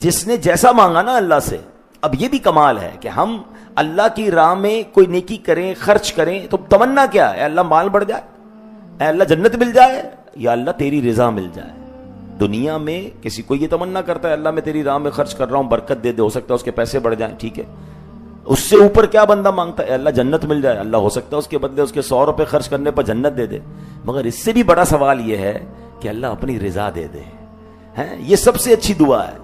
جس نے جیسا مانگا نا اللہ سے. اب یہ بھی کمال ہے کہ ہم اللہ کی راہ میں کوئی نیکی کریں, خرچ کریں, تو تمنا کیا ہے؟ اللہ مال بڑھ جائے, اے اللہ جنت مل جائے, یا اللہ تیری رضا مل جائے. دنیا میں کسی کو یہ تمنا کرتا ہے اللہ میں تیری راہ میں خرچ کر رہا ہوں, برکت دے دے, ہو سکتا ہے اس کے پیسے بڑھ جائیں, ٹھیک ہے. اس سے اوپر کیا بندہ مانگتا ہے؟ اللہ جنت مل جائے, اللہ ہو سکتا ہے اس کے بدلے اس کے 100 روپے خرچ کرنے پر جنت دے دے. مگر اس سے بھی بڑا سوال یہ ہے کہ اللہ اپنی رضا دے دے. یہ سب سے اچھی دعا ہے.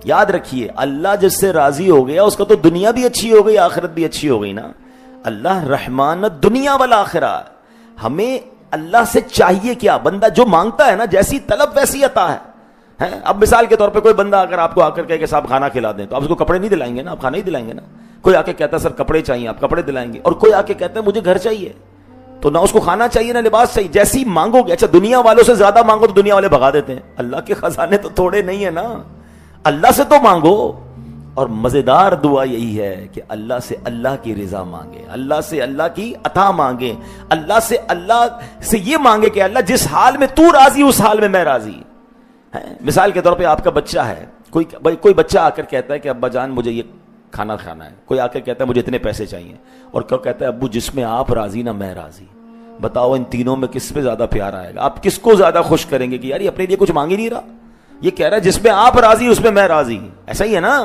یاد رکھیے, اللہ جس سے راضی ہو گیا اس کا تو دنیا بھی اچھی ہو گئی, آخرت بھی اچھی ہو گئی نا. اللہ رحمان دنیا والآخرہ. ہمیں اللہ سے چاہیے کیا؟ بندہ جو مانگتا ہے نا, جیسی طلب ویسی عطا ہے. اب مثال کے طور پہ کوئی بندہ اگر آپ کو آ کر کہے کہ صاحب کھانا کھلا دیں, تو آپ اس کو کپڑے نہیں دلائیں گے نا, آپ کھانا ہی دلائیں گے نا. کوئی آ کے کہتا ہے سر کپڑے چاہیے, آپ کپڑے دلائیں گے. اور کوئی آ کے کہتا ہے مجھے گھر چاہیے, تو نہ اس کو کھانا چاہیے نہ لباس چاہیے. جیسی مانگو گے. اچھا دنیا والوں سے زیادہ مانگو تو دنیا والے بھگا دیتے ہیں. اللہ کے خزانے تو تھوڑے نہیں ہے نا, اللہ سے تو مانگو. اور مزیدار دعا یہی ہے کہ اللہ سے اللہ کی رضا مانگے, اللہ سے اللہ کی عطا مانگے, اللہ سے یہ مانگے کہ اللہ جس حال میں تو راضی اس حال میں راضی. مثال کے طور پہ آپ کا بچہ ہے, کوئی بچہ آ کر کہتا ہے کہ ابا جان مجھے یہ کھانا کھانا ہے. کوئی آ کر کہتا ہے مجھے اتنے پیسے چاہیے, اور کوئی کہتا ہے ابو جس میں آپ راضی نہ میں راضی. بتاؤ ان تینوں میں کس پہ زیادہ پیار آئے گا؟ آپ کس کو زیادہ خوش کریں گے کہ یار یہ اپنے لیے کچھ مانگ ہی نہیں رہا, یہ کہہ رہا ہے جس میں آپ راضی اس میں میں راضی. ایسا ہی ہے نا,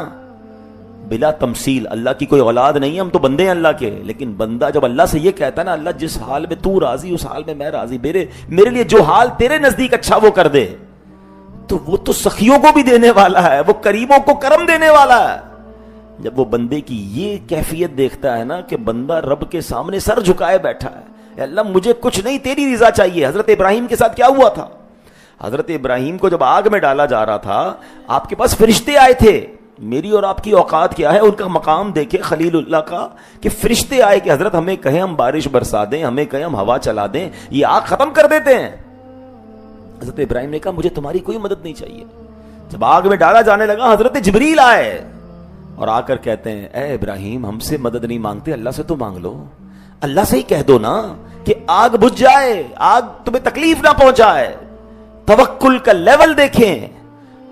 بلا تمثیل. اللہ کی کوئی اولاد نہیں ہے, ہم تو بندے ہیں اللہ کے. لیکن بندہ جب اللہ سے یہ کہتا ہے نا, اللہ جس حال میں تو راضی اس حال میں میں راضی, میرے لیے جو حال تیرے نزدیک اچھا وہ کر دے, تو وہ تو سخیوں کو بھی دینے والا ہے, وہ کریموں کو کرم دینے والا ہے. جب وہ بندے کی یہ کیفیت دیکھتا ہے نا کہ بندہ رب کے سامنے سر جھکائے بیٹھا ہے, اے اللہ مجھے کچھ نہیں تیری رضا چاہیے. حضرت ابراہیم کے ساتھ کیا ہوا تھا؟ حضرت ابراہیم کو جب آگ میں ڈالا جا رہا تھا, آپ کے پاس فرشتے آئے تھے. میری اور آپ کی اوقات کیا ہے, ان کا مقام دیکھے خلیل اللہ کا, کہ فرشتے آئے کہ حضرت ہمیں کہیں ہم بارش برسا دیں, ہمیں کہیں ہم ہوا چلا دیں, یہ آگ ختم کر دیتے ہیں. حضرت ابراہیم نے کہا مجھے تمہاری کوئی مدد نہیں چاہیے. جب آگ میں ڈالا جانے لگا, حضرت جبریل آئے اور آ کر کہتے ہیں اے ابراہیم ہم سے مدد نہیں مانگتے, اللہ سے تو مانگ لو. اللہ سے ہی کہہ دو نا کہ آگ بجھ جائے, آگ تمہیں تکلیف نہ پہنچائے. توکل کا لیول دیکھیں.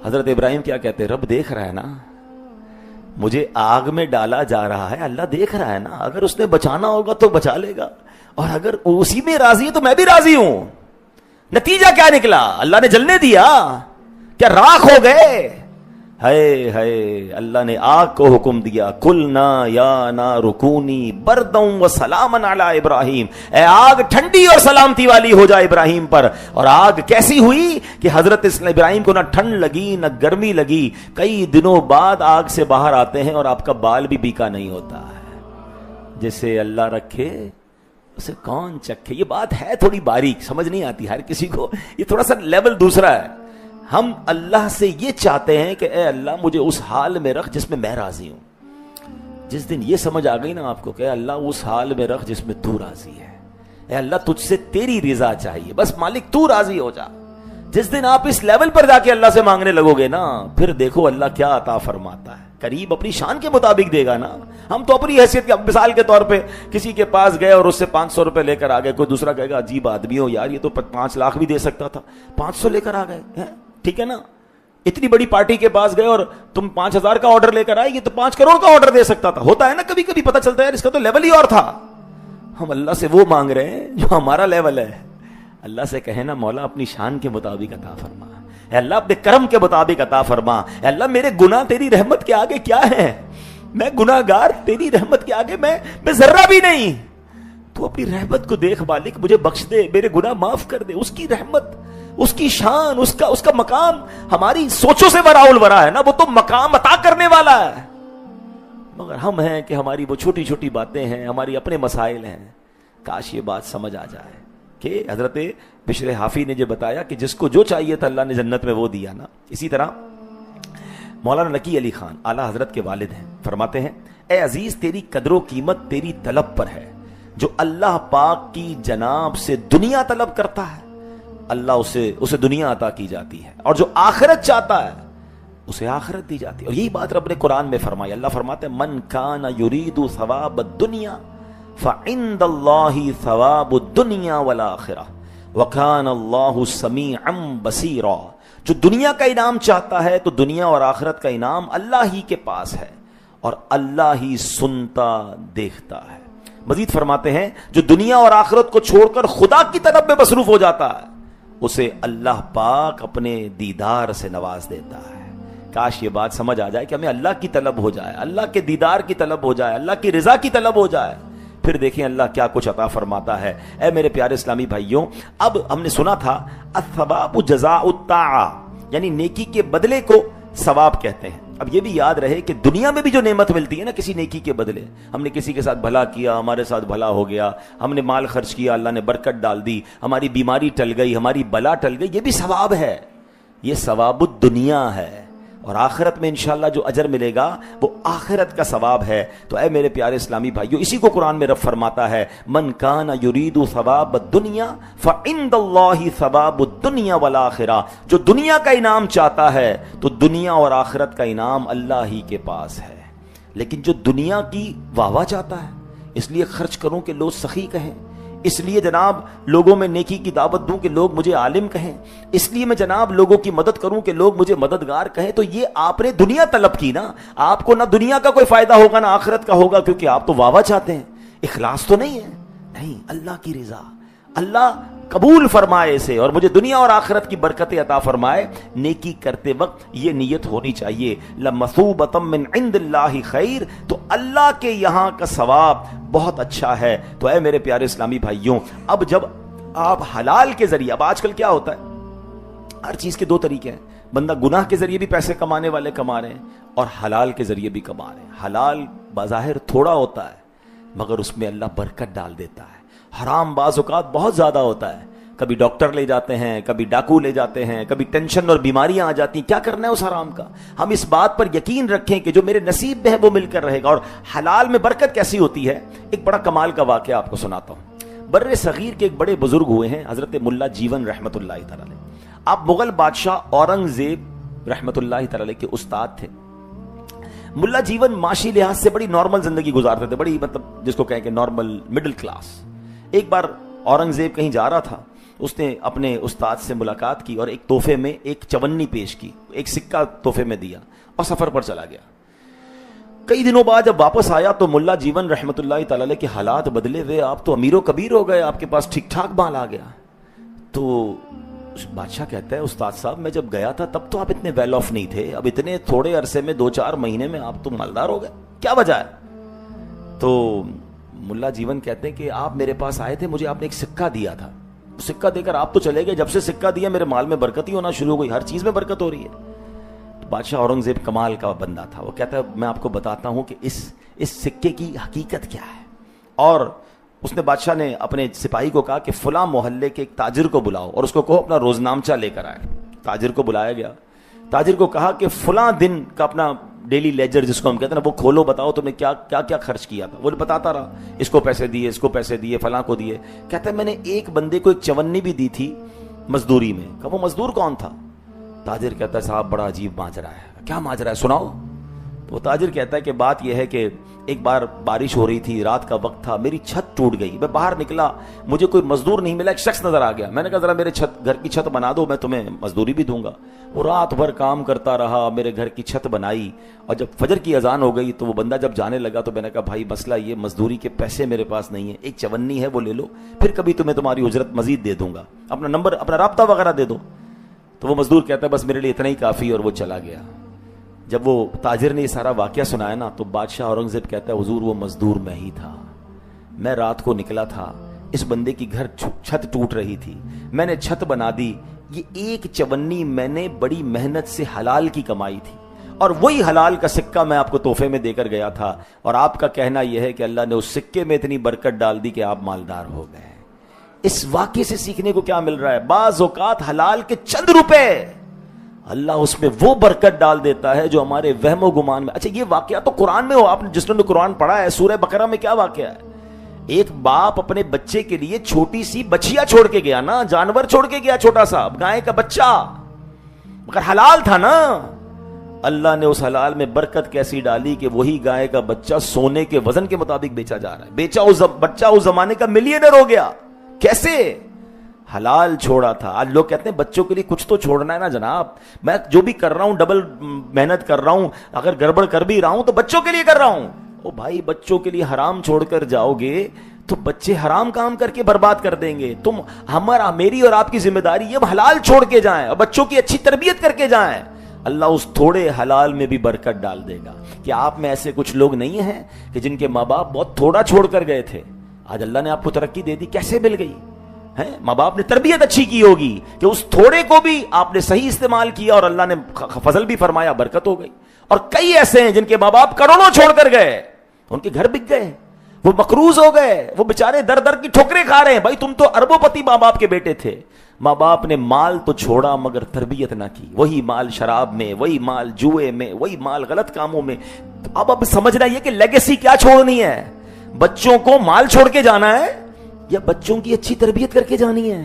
حضرت ابراہیم کیا کہتے ہیں, رب دیکھ رہا ہے نا, مجھے آگ میں ڈالا جا رہا ہے, اللہ دیکھ رہا ہے نا, اگر اس نے بچانا ہوگا تو بچا لے گا, اور اگر اسی میں راضی ہے تو میں بھی راضی ہوں. نتیجہ کیا نکلا؟ اللہ نے جلنے دیا کیا؟ راکھ ہو گئے. ہائے ہائے, اللہ نے آگ کو حکم دیا, کلنا یا نار کونی برداً وسلاما علی ابراہیم, اے آگ ٹھنڈی اور سلامتی والی ہو جائے ابراہیم پر. اور آگ کیسی ہوئی کہ حضرت ابراہیم کو نہ ٹھنڈ لگی نہ گرمی لگی. کئی دنوں بعد آگ سے باہر آتے ہیں اور آپ کا بال بھی بیکا نہیں ہوتا ہے. جسے اللہ رکھے اسے کون چکھے. یہ بات ہے تھوڑی باریک, سمجھ نہیں آتی ہر کسی کو, یہ تھوڑا سا لیول دوسرا ہے. ہم اللہ سے یہ چاہتے ہیں کہ اے اللہ مجھے اس حال میں رکھ جس میں میں راضی ہوں. جس دن یہ سمجھ آ گئی نا آپ کو کہ اے اللہ اس حال میں رکھ جس میں تو راضی ہے, اے اللہ تجھ سے تیری رضا چاہیے, بس مالک تو راضی ہو جا. جس دن آپ اس لیول پر جا کے اللہ سے مانگنے لگو گے نا, پھر دیکھو اللہ کیا عطا فرماتا ہے. قریب اپنی شان کے مطابق دے گا نا. ہم تو اپنی حیثیت کے, مثال کے طور پہ کسی کے پاس گئے اور اس سے 500 روپے لے کر آ گئے. کوئی دوسرا کہے گا عجیب آدمی ہو یار, یہ تو 5 لاکھ بھی دے سکتا تھا, 500 لے کر آ گئے, ٹھیک ہے نا. اتنی بڑی پارٹی کے پاس گئے اور تم 5000 کا آرڈر لے کر آئے, یہ تو 5 کروڑ کا آرڈر دے سکتا تھا. ہوتا ہے نا کبھی کبھی, پتہ چلتا ہے یار اس کا تو لیول ہی اور تھا. ہم اللہ سے وہ مانگ رہے ہیں جو ہمارا لیول ہے. اللہ سے کہیں نا مولا اپنی شان کے مطابق عطا فرما, اے اللہ اپنے کرم کے مطابق عطا فرما. اے اللہ میرے گناہ تیری رحمت کے آگے کیا ہے, میں گناہگار, تیری رحمت کے آگے میں ذرہ بھی نہیں. تو اپنی رحمت کو دیکھ مالک, مجھے بخش دے, میرے گناہ معاف کر دے. اس کی رحمت, اس کی شان, اس کا مقام ہماری سوچوں سے وراء الورا ہے نا. وہ تو مقام عطا کرنے والا ہے. مگر ہم ہیں کہ ہماری وہ چھوٹی چھوٹی باتیں ہیں, ہماری اپنے مسائل ہیں. کاش یہ بات سمجھ آ جائے کہ حضرت بشر حافی نے جو بتایا کہ جس کو جو چاہیے تھا اللہ نے جنت میں وہ دیا نا. اسی طرح مولانا نقی علی خان اعلیٰ حضرت کے والد ہیں, فرماتے ہیں اے عزیز تیری قدر و قیمت تیری طلب پر ہے. جو اللہ پاک کی جناب سے دنیا طلب کرتا ہے اللہ اسے دنیا عطا کی جاتی ہے, اور جو آخرت چاہتا ہے اسے آخرت دی جاتی ہے. اور یہی بات رب نے قرآن میں فرمائی. اللہ فرماتے ہیں من کان یرید ثواب الدنیا فعند اللہ ثواب الدنیا والآخرہ وکان اللہ سمیعا بصیرا. جو دنیا کا انعام چاہتا ہے تو دنیا اور آخرت کا انعام اللہ ہی کے پاس ہے اور اللہ ہی سنتا دیکھتا ہے. مزید فرماتے ہیں جو دنیا اور آخرت کو چھوڑ کر خدا کی طلب میں مصروف ہو جاتا ہے اسے اللہ پاک اپنے دیدار سے نواز دیتا ہے. کاش یہ بات سمجھ آ جائے کہ ہمیں اللہ کی طلب ہو جائے, اللہ کے دیدار کی طلب ہو جائے, اللہ کی رضا کی طلب ہو جائے, پھر دیکھیں اللہ کیا کچھ عطا فرماتا ہے. اے میرے پیارے اسلامی بھائیوں, اب ہم نے سنا تھا الثواب جزاء الطاعہ, یعنی نیکی کے بدلے کو ثواب کہتے ہیں. اب یہ بھی یاد رہے کہ دنیا میں بھی جو نعمت ملتی ہے نا کسی نیکی کے بدلے, ہم نے کسی کے ساتھ بھلا کیا, ہمارے ساتھ بھلا ہو گیا, ہم نے مال خرچ کیا, اللہ نے برکت ڈال دی, ہماری بیماری ٹل گئی, ہماری بلا ٹل گئی, یہ بھی ثواب ہے. یہ ثواب الدنیا ہے, اور آخرت میں انشاءاللہ جو اجر ملے گا وہ آخرت کا ثواب ہے. تو اے میرے پیارے اسلامی بھائیوں, اسی کو قرآن میں رب فرماتا ہے من کان یرید ثواب الدنیا فعند اللہ ثواب الدنیا والآخرہ, جو دنیا کا انعام چاہتا ہے تو دنیا اور آخرت کا انعام اللہ ہی کے پاس ہے. لیکن جو دنیا کی واہ واہ چاہتا ہے, اس لیے خرچ کروں کہ لوگ سخی کہیں, اس لیے جناب لوگوں میں نیکی کی دعوت دوں کہ لوگ مجھے عالم کہیں, اس لیے میں جناب لوگوں کی مدد کروں کہ لوگ مجھے مددگار کہیں, تو یہ آپ نے دنیا طلب کی نا, آپ کو نہ دنیا کا کوئی فائدہ ہوگا نہ آخرت کا ہوگا, کیونکہ آپ تو واہ واہ چاہتے ہیں, اخلاص تو نہیں ہے. نہیں, اللہ کی رضا, اللہ قبول فرمائے اسے اور مجھے دنیا اور آخرت کی برکتیں عطا فرمائے. نیکی کرتے وقت یہ نیت ہونی چاہیے لمثوبۃ من عند اللہ خیر, تو اللہ کے یہاں کا ثواب بہت اچھا ہے. تو اے میرے پیارے اسلامی بھائیوں, اب جب آپ حلال کے ذریعے, اب آج کل کیا ہوتا ہے, ہر چیز کے دو طریقے ہیں, بندہ گناہ کے ذریعے بھی پیسے کمانے والے کما رہے ہیں اور حلال کے ذریعے بھی کما رہے ہیں. حلال بظاہر تھوڑا ہوتا ہے مگر اس میں اللہ برکت ڈال دیتا ہے. حرام بعض اوقات بہت زیادہ ہوتا ہے, کبھی ڈاکٹر لے جاتے ہیں, کبھی ڈاکو لے جاتے ہیں, کبھی ٹینشن اور بیماریاں آ جاتی ہیں. کیا کرنا ہے اس حرام کا؟ ہم اس بات پر یقین رکھیں کہ جو میرے نصیب میں ہے وہ مل کر رہے گا. اور حلال میں برکت کیسی ہوتی ہے, ایک بڑا کمال کا واقعہ آپ کو سناتا ہوں. بر صغیر کے ایک بڑے بزرگ ہوئے ہیں حضرت ملا جیون رحمت اللہ تعالی علیہ. آپ مغل بادشاہ اورنگزیب رحمت اللہ تعالی علیہ کے استاد تھے. ملا جیون معاشی لحاظ سے بڑی نارمل زندگی گزارتے تھے, بڑی مطلب جس کو کہیں کہ نارمل مڈل کلاس. ایک بار اورنگزیب کہیں جا رہا تھا, اس نے اپنے استاد سے ملاقات کی اور ایک تحفے میں ایک چونی پیش کی, ایک سکہ تحفے میں دیا اور سفر پر چلا گیا. کئی دنوں بعد جب واپس آیا تو ملا جیون رحمت اللہ تعالی علیہ کے حالات بدلے ہوئے, آپ تو امیر و کبیر ہو گئے, آپ کے پاس ٹھیک ٹھاک مال آ گیا. تو بادشاہ کہتا ہے استاد صاحب میں جب گیا تھا تب تو آپ اتنے ویل آف نہیں تھے, اب اتنے تھوڑے عرصے میں 2-4 مہینے میں آپ تو مالدار ہو گئے, کیا وجہ ہے؟ تو ملا جیون کہتے ہیں کہ آپ میرے پاس آئے تھے, مجھے آپ نے ایک سکہ دیا تھا, سکہ دے کر آپ تو چلے گئے, جب سے سکہ دیا میرے مال میں برکت ہی ہونا شروع ہو گئی, ہر چیز میں برکت ہو رہی ہے. تو بادشاہ اورنگزیب کمال کا بندہ تھا, وہ کہتا ہے میں آپ کو بتاتا ہوں کہ اس سکے کی حقیقت کیا ہے. اور اس نے بادشاہ نے اپنے سپاہی کو کہا کہ فلاں محلے کے ایک تاجر کو بلاؤ اور اس کو کہو اپنا روزنامچہ لے کر آئے. تاجر کو بلایا گیا, تاجر کو کہا کہ فلاں دن کا اپنا ڈیلی لیجر جس کو ہم کہتے ہیں نا وہ کھولو, بتاؤ تم نے کیا کیا کیا خرچ کیا تھا. وہ بتاتا رہا, اس کو پیسے دیے, اس کو پیسے دیے, فلاں کو دیے. کہتا ہے میں نے ایک بندے کو ایک چونی بھی دی تھی مزدوری میں. کہا وہ مزدور کون تھا؟ تاجر کہتا ہے صاحب بڑا عجیب ماجرا ہے. کیا ماجرا ہے سناؤ. تو وہ تاجر کہتا ہے کہ بات یہ ہے کہ ایک بار بارش ہو رہی تھی, رات کا وقت تھا, میری چھت ٹوٹ گئی, میں باہر نکلا, مجھے کوئی مزدور نہیں ملا, ایک شخص نظر آ گیا, میں نے کہا ذرا میرے گھر کی چھت بنا دو, میں تمہیں مزدوری بھی دوں گا. وہ رات بھر کام کرتا رہا, میرے گھر کی چھت بنائی, اور جب فجر کی اذان ہو گئی تو وہ بندہ جب جانے لگا تو میں نے کہا بھائی مسئلہ یہ مزدوری کے پیسے میرے پاس نہیں ہے, ایک چونی ہے وہ لے لو, پھر کبھی تمہیں تمہاری اجرت مزید دے دوں گا, اپنا نمبر اپنا رابطہ وغیرہ دے دو. تو وہ مزدور کہتا ہے بس میرے لیے اتنا ہی کافی, اور وہ چلا گیا. جب وہ تاجر نے یہ سارا واقعہ سنایا نا تو بادشاہ اورنگزیب کہتا ہے حضور وہ مزدور میں ہی تھا, میں رات کو نکلا تھا, اس بندے کی گھر چھت ٹوٹ رہی تھی, میں نے چھت بنا دی, یہ ایک چونی میں نے بڑی محنت سے حلال کی کمائی تھی, اور وہی حلال کا سکہ میں آپ کو تحفے میں دے کر گیا تھا, اور آپ کا کہنا یہ ہے کہ اللہ نے اس سکے میں اتنی برکت ڈال دی کہ آپ مالدار ہو گئے. اس واقعے سے سیکھنے کو کیا مل رہا ہے؟ بعض اوقات حلال کے چند روپے اللہ اس میں وہ برکت ڈال دیتا ہے جو ہمارے وہم و گمان میں. اچھا یہ واقعہ تو قرآن میں ہو, آپ نے جس نے قرآن پڑھا ہے سورہ بقرہ میں کیا واقعہ ہے؟ ایک باپ اپنے بچے کے لیے چھوٹی سی بچیا چھوڑ کے گیا نا, جانور چھوڑ کے گیا, چھوٹا سا گائے کا بچہ, مگر حلال تھا نا. اللہ نے اس حلال میں برکت کیسی ڈالی کہ وہی گائے کا بچہ سونے کے وزن کے مطابق بیچا جا رہا ہے. بیچا بچہ اس زمانے کا ملینئر ہو گیا. کیسے؟ حلال چھوڑا تھا. آج لوگ کہتے ہیں بچوں کے لیے کچھ تو چھوڑنا ہے نا جناب, میں جو بھی کر رہا ہوں ڈبل محنت کر رہا ہوں, اگر گڑبڑ کر بھی رہا ہوں تو بچوں کے لیے کر رہا ہوں. او بھائی, بچوں کے لیے حرام چھوڑ کر جاؤ گے تو بچے حرام کام کر کے برباد کر دیں گے. تم میری اور آپ کی ذمہ داری یہ حلال چھوڑ کے جائیں اور بچوں کی اچھی تربیت کر کے جائیں. اللہ اس تھوڑے حلال میں بھی برکت ڈال دے گا. کہ آپ میں ایسے کچھ لوگ نہیں ہیں کہ جن کے ماں باپ بہت تھوڑا چھوڑ کر گئے تھے, آج اللہ نے آپ کو ترقی دے دی, کیسے مل گئی ہے؟ ماں باپ نے تربیت اچھی کی ہوگی کہ اس تھوڑے کو بھی آپ نے صحیح استعمال کیا اور اللہ نے فضل بھی فرمایا, برکت ہو گئی. اور کئی ایسے ہیں جن کے ماں باپ کروڑوں چھوڑ کر گئے, ان کے گھر بک گئے, وہ مقروض ہو گئے, وہ بیچارے در در کی ٹھوکریں کھا رہے ہیں. بھائی تم تو اربوں پتی ماں باپ کے بیٹے تھے, ماں باپ نے مال تو چھوڑا مگر تربیت نہ کی. وہی مال شراب میں, وہی مال جوئے میں, وہی مال غلط کاموں میں. اب سمجھنا یہ کہ لیگیسی کیا چھوڑنی ہے, بچوں کو مال چھوڑ کے جانا ہے یا بچوں کی اچھی تربیت کر کے جانی ہے,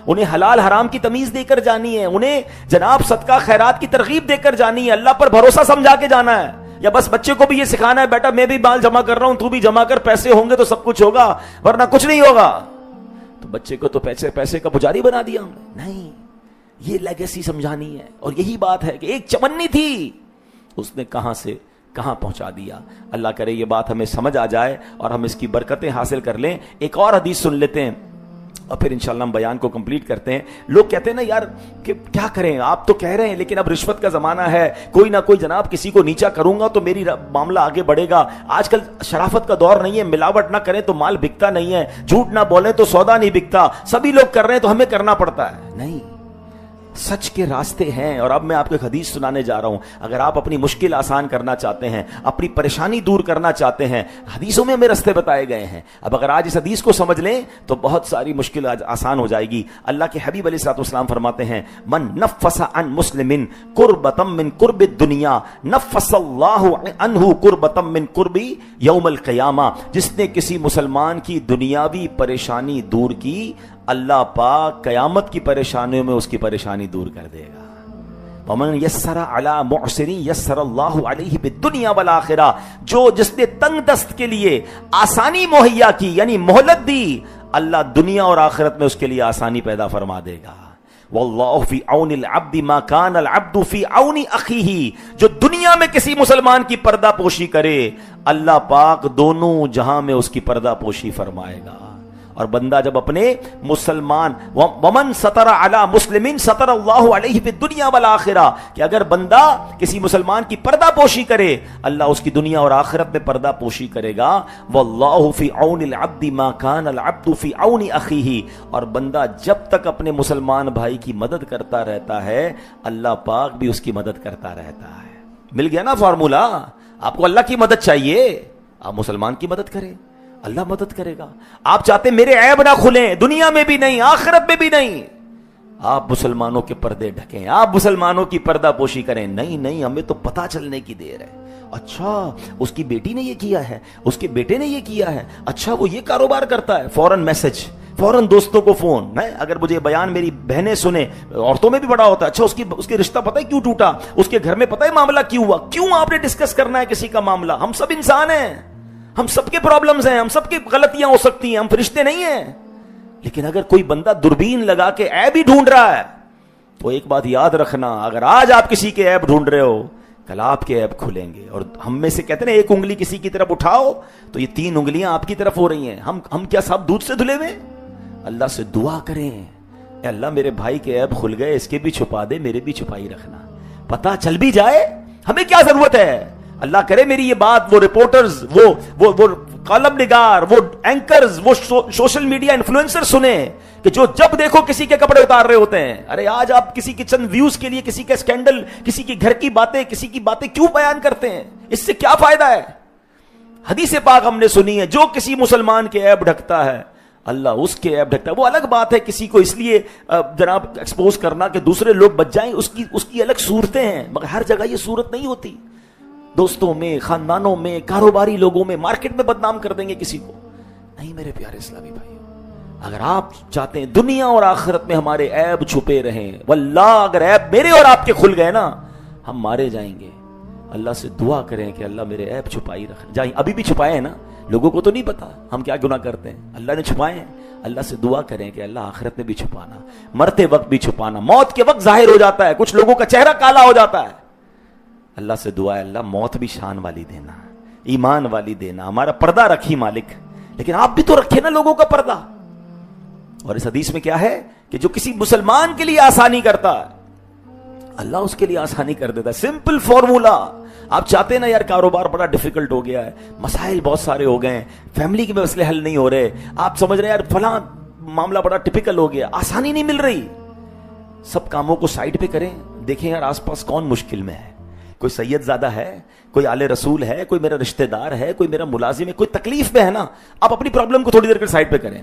انہیں حلال حرام کی تمیز دے کر جانی ہے, انہیں جناب صدقہ خیرات کی ترغیب دے کر جانی ہے, اللہ پر بھروسہ سمجھا کے جانا ہے, یا بس بچے کو بھی یہ سکھانا ہے بیٹا میں بھی مال جمع کر رہا ہوں تو بھی جمع کر, پیسے ہوں گے تو سب کچھ ہوگا ورنہ کچھ نہیں ہوگا. تو بچے کو تو پیسے کا پجاری بنا دیا ہم نے. نہیں, یہ لیگیسی سمجھانی ہے. اور یہی بات ہے کہ ایک چمنی تھی, اس نے کہاں سے کہاں پہنچا دیا. اللہ کرے یہ بات ہمیں سمجھ آ جائے اور ہم اس کی برکتیں حاصل کر لیں. ایک اور حدیث سن لیتے ہیں اور پھر انشاءاللہ ہم بیان کو کمپلیٹ کرتے ہیں. لوگ کہتے ہیں نا یار کہ کیا کریں, آپ تو کہہ رہے ہیں لیکن اب رشوت کا زمانہ ہے, کوئی نہ کوئی جناب کسی کو نیچا کروں گا تو میری معاملہ آگے بڑھے گا. آج کل شرافت کا دور نہیں ہے, ملاوٹ نہ کریں تو مال بکتا نہیں ہے, جھوٹ نہ بولیں تو سودا نہیں بکتا, سبھی لوگ کر رہے ہیں تو ہمیں کرنا پڑتا ہے. نہیں, سچ کے راستے ہیں. اور اب میں آپ کو ایک حدیث سنانے جا رہا ہوں. اگر آپ اپنی مشکل آسان کرنا چاہتے ہیں, اپنی پریشانی دور کرنا چاہتے ہیں, حدیثوں میں ہمیں راستے بتائے گئے ہیں. اب اگر آج اس حدیث کو سمجھ لیں تو بہت ساری مشکل آسان ہو جائے گی. اللہ کے حبیب علیہ الصلوۃ والسلام فرماتے ہیں من نفس عن مسلم کربۃ من کرب الدنیا نفس اللہ عنہ کربۃ من کرب یوم القیامہ. جس نے کسی مسلمان کی دنیاوی پریشانی دور کی, اللہ پاک قیامت کی پریشانیوں میں اس کی پریشانی دور کر دے گا. ومن یسر علی معسر یسر اللہ علیہ بالدنیا والآخرہ. جس نے تنگ دست کے لیے آسانی مہیا کی یعنی مہلت دی, اللہ دنیا اور آخرت میں اس کے لیے آسانی پیدا فرما دے گا. واللہ فی عون العبد ما کان العبد فی عون اخیہ. جو دنیا میں کسی مسلمان کی پردہ پوشی کرے, اللہ پاک دونوں جہاں میں اس کی پردہ پوشی فرمائے گا. اور بندہ جب اپنے مسلمان ومن ستر علی مسلم ستر اللہ علیہ فی الدنیا والآخرہ, کہ اگر بندہ کسی مسلمان کی پردہ پوشی کرے, اللہ اس کی دنیا اور آخرت میں پردہ پوشی کرے گا. واللہ فی عون العبد ما کان العبد فی عون اخیہ. اور بندہ جب تک اپنے مسلمان بھائی کی مدد کرتا رہتا ہے, اللہ پاک بھی اس کی مدد کرتا رہتا ہے. مل گیا نا فارمولا. آپ کو اللہ کی مدد چاہیے, آپ مسلمان کی مدد کریں, اللہ مدد کرے گا. آپ چاہتے میرے عیب نہ کھلیں, دنیا میں بھی نہیں آخرت میں بھی نہیں, آپ مسلمانوں کے پردے ڈھکیں, آپ مسلمانوں کی پردہ پوشی کریں. نہیں, ہمیں تو پتہ چلنے کی دیر ہے. اچھا اس کی بیٹی نے یہ کیا ہے, اس کے بیٹے نے یہ کیا ہے, اچھا وہ یہ کاروبار کرتا ہے, فوراً میسج, فوراً دوستوں کو فون. اگر مجھے بیان میری بہنیں سنیں, عورتوں میں بھی بڑا ہوتا ہے, اچھا اس کے رشتہ پتہ ہے کیوں ٹوٹا, اس کے گھر میں پتہ ہے معاملہ کیوں ہوا. کیوں آپ نے ڈسکس کرنا ہے کسی کا معاملہ؟ ہم سب انسان ہیں, ہم سب کے پرابلمز ہیں, ہم سب کی غلطیاں ہو سکتی ہیں, ہم فرشتے نہیں ہیں. لیکن اگر کوئی بندہ دوربین لگا کے عیب ہی ڈھونڈ رہا ہے تو ایک بات یاد رکھنا, اگر آج آپ کسی کے عیب ڈھونڈ رہے ہو, کل آپ کے عیب کھلیں گے. اور ہم میں سے کہتے ہیں ایک انگلی کسی کی طرف اٹھاؤ تو یہ 3 انگلیاں آپ کی طرف ہو رہی ہیں. ہم کیا سب دودھ سے دھلے ہوئے؟ اللہ سے دعا کریں, اے اللہ میرے بھائی کے عیب کھل گئے, اس کے بھی چھپا دے, میرے بھی چھپائی رکھنا. پتہ چل بھی جائے, ہمیں کیا ضرورت ہے. اللہ کرے میری یہ بات وہ رپورٹرز, وہ کالم نگار, وہ اینکرز, وہ سوشل میڈیا انفلوئنسر سنیں کہ جو جب دیکھو کسی کے کپڑے اتار رہے ہوتے ہیں. ارے آج آپ کسی کے چند ویوز کے لیے کسی کا اسکینڈل, کسی کے گھر کی باتیں, کسی کی باتیں کیوں بیان کرتے ہیں؟ اس سے کیا فائدہ ہے؟ حدیث پاک ہم نے سنی ہے, جو کسی مسلمان کے عیب ڈھکتا ہے اللہ اس کے عیب ڈھکتا ہے. وہ الگ بات ہے کسی کو اس لیے جناب ایکسپوز کرنا کہ دوسرے لوگ بچ جائیں, اس کی الگ صورتیں ہیں, مگر ہر جگہ یہ صورت نہیں ہوتی. دوستوں میں, خاندانوں میں, کاروباری لوگوں میں, مارکیٹ میں بدنام کر دیں گے کسی کو. نہیں میرے پیارے اسلامی بھائی, اگر آپ چاہتے ہیں دنیا اور آخرت میں ہمارے عیب چھپے رہیں, واللہ اگر عیب میرے اور آپ کے کھل گئے نا, ہم مارے جائیں گے. اللہ سے دعا کریں کہ اللہ میرے عیب چھپائی رکھ جائیں. ابھی بھی چھپائے ہیں نا, لوگوں کو تو نہیں پتا ہم کیا گناہ کرتے ہیں, اللہ نے چھپائے ہیں. اللہ سے دعا کریں کہ اللہ آخرت میں بھی چھپانا، مرتے وقت بھی چھپانا، موت کے وقت ظاہر ہو جاتا ہے، کچھ لوگوں کا چہرہ کالا ہو جاتا ہے، اللہ سے دعا ہے اللہ موت بھی شان والی دینا، ایمان والی دینا، ہمارا پردہ رکھی مالک، لیکن آپ بھی تو رکھے نا لوگوں کا پردہ۔ اور اس حدیث میں کیا ہے کہ جو کسی مسلمان کے لیے آسانی کرتا ہے اللہ اس کے لیے آسانی کر دیتا ہے۔ سمپل فارمولا، آپ چاہتے ہیں نا یار کاروبار بڑا ڈیفیکلٹ ہو گیا ہے، مسائل بہت سارے ہو گئے ہیں، فیملی کے مسئلے حل نہیں ہو رہے، آپ سمجھ رہے ہیں یار فلاں معاملہ بڑا ٹپیکل ہو گیا، آسانی نہیں مل رہی، سب کاموں کو سائڈ پہ کریں، دیکھیں یار آس پاس کون مشکل میں ہے، کوئی سید زادہ ہے، کوئی آل رسول ہے، کوئی میرا رشتہ دار ہے، کوئی میرا ملازم ہے، کوئی تکلیف میں ہے نا، آپ اپنی پرابلم کو تھوڑی دیر کے سائڈ پہ کریں۔